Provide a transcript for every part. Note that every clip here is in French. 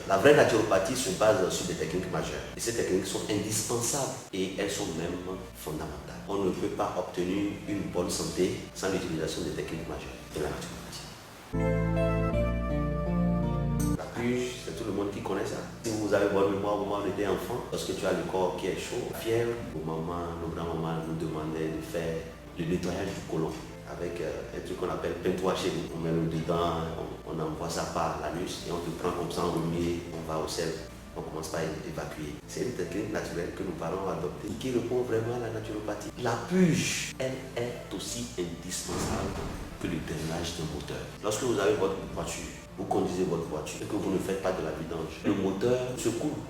La vraie naturopathie se base sur des techniques majeures. Et ces techniques sont indispensables et elles sont même fondamentales. On ne peut pas obtenir une bonne santé sans l'utilisation des techniques majeures de la naturopathie. La puge, c'est tout le monde qui connaît ça. Si vous avez bonne mémoire au moment où on était enfant, lorsque tu as le corps qui est chaud, fièvre, nos grands-mamans nous demandaient de faire le nettoyage du côlon avec un truc qu'on appelle peinture chez nous. On met le dedans, on envoie ça par l'anus et on te prend comme ça, on remet, on va au sel. On commence par évacuer. C'est une technique naturelle que nos parents ont adoptée qui répond vraiment à la naturopathie. La puge, elle est aussi indispensable que le drainage d'un moteur. Lorsque vous avez votre voiture, vous conduisez votre voiture et que vous ne faites pas de la vidange, le moteur se coule.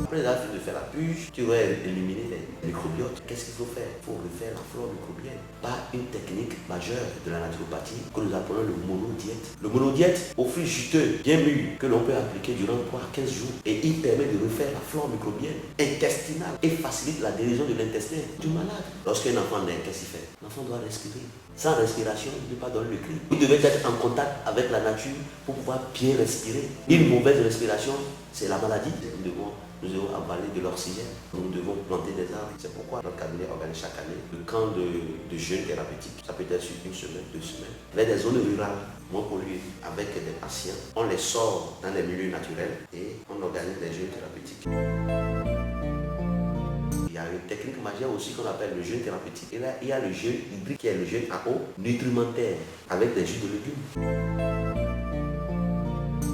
Après avoir fini de faire la puge, tu vas éliminer les microbiotes. Qu'est-ce qu'il faut faire? Il faut refaire la flore microbienne par une technique majeure de la naturopathie que nous appelons le monodiète. Le monodiète, au fruits juteux bien mûrs que l'on peut appliquer durant 3 à 15 jours et il permet de refaire la flore microbienne intestinale et facilite la guérison de l'intestin du malade. Lorsqu'un enfant naît, qu'est-ce qu'il fait? L'enfant doit respirer. Sans respiration, il ne peut pas donner le cri. Il devait être en contact avec la nature pour pouvoir bien respirer. Une mauvaise respiration, c'est la maladie. Nous devons avaler de l'oxygène. Nous devons planter des arbres. C'est pourquoi notre cabinet organise chaque année le camp de jeûne thérapeutique. Ça peut être sur 1 semaine, 2 semaines. Vers des zones rurales, moins polluées, avec des patients. On les sort dans les milieux naturels et on organise des jeûnes thérapeutiques. Il y a une technique majeure aussi qu'on appelle le jeûne thérapeutique. Et là, il y a le jeûne hydrique qui est le jeûne à eau nutrimentaire avec des jus de légumes.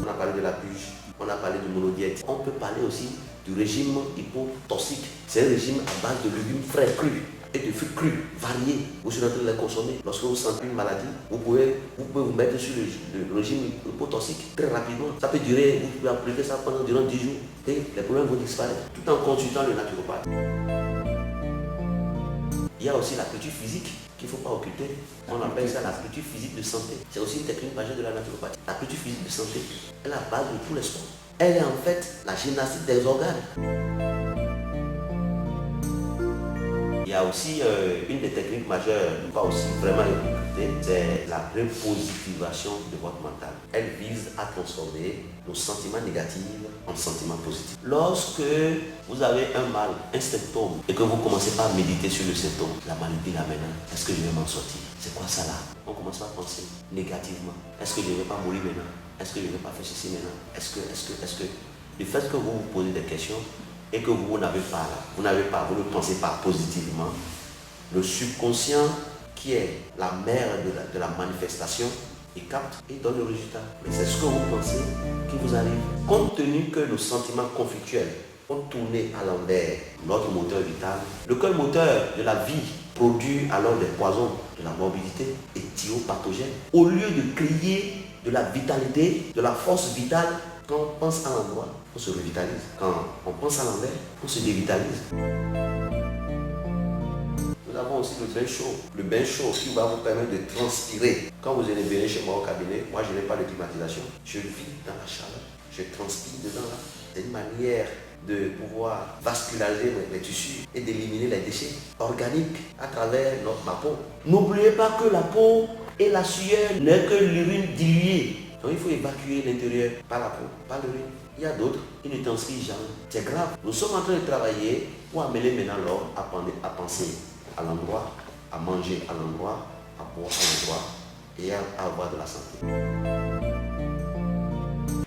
On a parlé de la puge, on a parlé du monodiète. On peut parler aussi du régime hypotoxique. C'est un régime à base de légumes frais crus et de fruits crus, variés. Vous êtes en train de les consommer. Lorsque vous sentez une maladie, vous pouvez vous mettre sur le régime hypotoxique très rapidement. Ça peut durer, vous pouvez appliquer ça durant 10 jours et les problèmes vont disparaître tout en consultant le naturopathe. Il y a aussi la culture physique qu'il ne faut pas occulter. On appelle ça la culture physique de santé. C'est aussi une technique majeure de la naturopathie. La culture physique de santé est la base de tous les sports. Elle est en fait la gymnastique des organes. Il y a aussi une des techniques majeures, pas aussi vraiment occulter, c'est la repositivation de votre mental. Elle vise à transformer nos sentiments négatifs en sentiments positifs. Lorsque vous avez un mal, un symptôme, et que vous commencez par méditer sur le symptôme, la maladie là maintenant, est-ce que je vais m'en sortir? C'est quoi ça là? On commence par penser négativement. Est-ce que je ne vais pas mourir maintenant? Est-ce que je ne vais pas faire ceci maintenant? Est-ce que le fait que vous vous posez des questions et que vous n'avez pas là, vous ne pensez pas positivement, le subconscient qui est la mère de la manifestation, il capte et donne le résultat. Mais c'est ce que vous pensez qui vous arrive. Compte tenu que nos sentiments conflictuels ont tourné à l'envers notre moteur vital, le cœur moteur de la vie produit alors des poisons de la morbidité et thyropathogènes. Au lieu de créer de la vitalité, de la force vitale, quand on pense à l'endroit, on se revitalise. Quand on pense à l'envers, on se dévitalise. Nous avons aussi le bain chaud. Le bain chaud qui va vous permettre de transpirer. Quand vous allez venir chez moi au cabinet, moi je n'ai pas de climatisation. Je vis dans la chaleur. Je transpire dedans là. C'est une manière de pouvoir vasculariser les tissus et d'éliminer les déchets organiques à travers ma peau. N'oubliez pas que la peau et la sueur n'est que l'urine diluée. Donc il faut évacuer l'intérieur par la peau, par l'urine. Il y a d'autres, ils ne transpirent jamais. C'est grave. Nous sommes en train de travailler pour amener maintenant l'homme à penser à l'endroit, à manger à l'endroit, à boire à l'endroit et à avoir de la santé.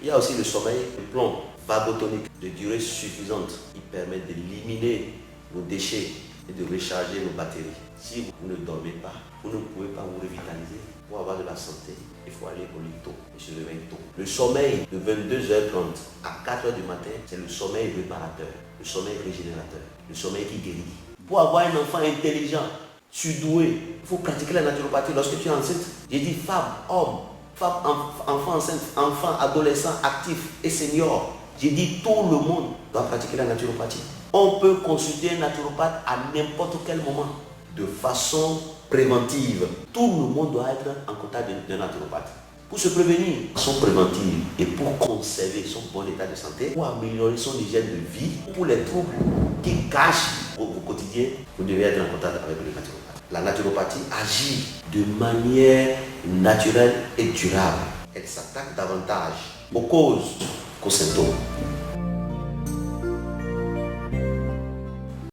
Il y a aussi le sommeil, le plomb vagotonique de durée suffisante qui permet d'éliminer nos déchets et de recharger nos batteries. Si vous ne dormez pas, vous ne pouvez pas vous revitaliser. Pour avoir de la santé, il faut aller au lit tôt et se réveiller tôt. Le sommeil de 22h30 à 4h du matin, c'est le sommeil réparateur, le sommeil régénérateur, le sommeil qui guérit. Pour avoir un enfant intelligent, surdoué, il faut pratiquer la naturopathie lorsque tu es enceinte. J'ai dit femme, homme, enfant enceinte, enfant, adolescent, actif et senior. J'ai dit tout le monde doit pratiquer la naturopathie. On peut consulter un naturopathe à n'importe quel moment, de façon préventive. Tout le monde doit être en contact d'un naturopathe. Pour se prévenir, son préventive et pour conserver son bon état de santé, pour améliorer son hygiène de vie, pour les troubles qui cachent au quotidien, vous devez être en contact avec le naturopathe. La naturopathie agit de manière naturelle et durable. Elle s'attaque davantage aux causes, qu'aux symptômes.